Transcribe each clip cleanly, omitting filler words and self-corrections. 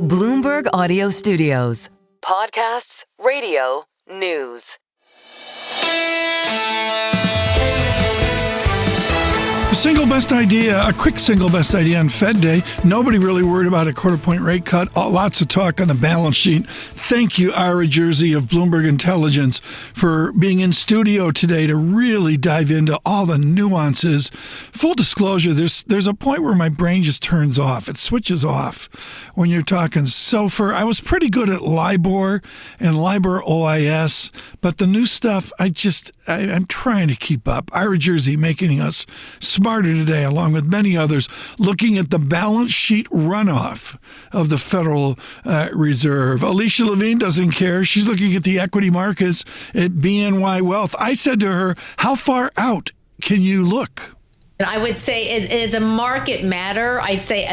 Bloomberg Audio Studios. Podcasts, radio, news. A quick single best idea on Fed Day. Nobody really worried about a quarter-point rate cut. Lots of talk on the balance sheet. Thank you, Ira Jersey of Bloomberg Intelligence, for being in studio today to really dive into all the nuances. Full disclosure, there's a point where my brain just turns off. It switches off when you're talking SOFR. I was pretty good at LIBOR and LIBOR OIS, but the new stuff, I'm trying to keep up. Ira Jersey making us smarter today, along with many others, looking at the balance sheet runoff of the Federal Reserve. Alicia Levine doesn't care. She's looking at the equity markets at BNY Wealth. I said to her, how far out can you look? I would say it is a market matter. I'd say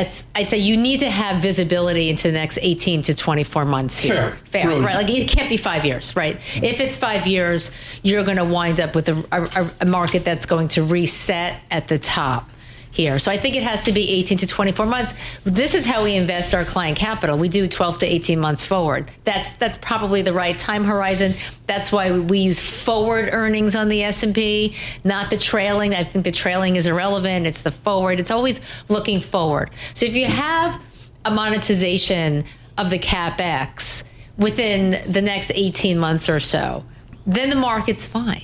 you need to have visibility into the next 18 to 24 months here. Fair, right? Like it can't be 5 years, right? If it's 5 years, you're going to wind up with a market that's going to reset at the top here. So I think it has to be 18 to 24 months. This is how we invest our client capital. We do 12 to 18 months forward. That's probably the right time horizon. That's why we use forward earnings on the S&P, not the trailing. I think the trailing is irrelevant. It's the forward. It's always looking forward. So if you have a monetization of the CapEx within the next 18 months or so, then the market's fine.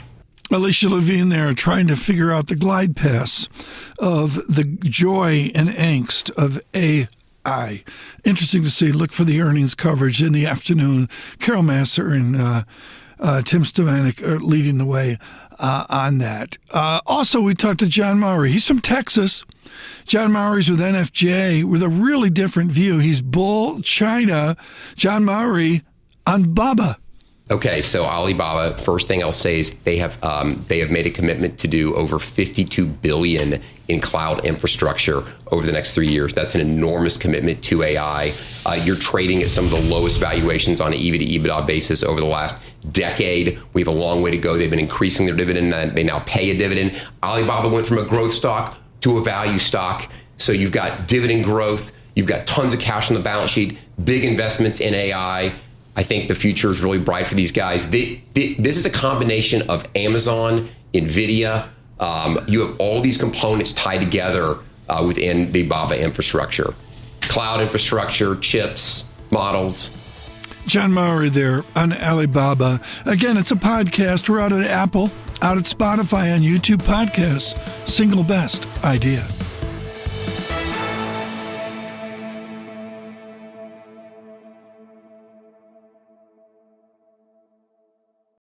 Alicia Levine there trying to figure out the glide paths of the joy and angst of AI. Interesting to see. Look for the earnings coverage in the afternoon. Carol Masser and Tim Stevanik are leading the way on that. Also, we talked to John Mowrey. He's from Texas. John Mowrey's with NFJ with a really different view. He's bull China. John Mowrey on Baba. Okay, so Alibaba, first thing I'll say is they have made a commitment to do over $52 billion in cloud infrastructure over the next 3 years. That's an enormous commitment to AI. You're trading at some of the lowest valuations on an EV to EBITDA basis over the last decade. We have a long way to go. They've been increasing their dividend, and they now pay a dividend. Alibaba went from a growth stock to a value stock. So you've got dividend growth, you've got tons of cash on the balance sheet, big investments in AI. I think the future is really bright for these guys. This is a combination of Amazon, NVIDIA. You have all these components tied together within the Baba infrastructure. Cloud infrastructure, chips, models. John Mowrey there on Alibaba. Again, it's a podcast. We're out at Apple, out at Spotify, on YouTube Podcasts. Single best idea.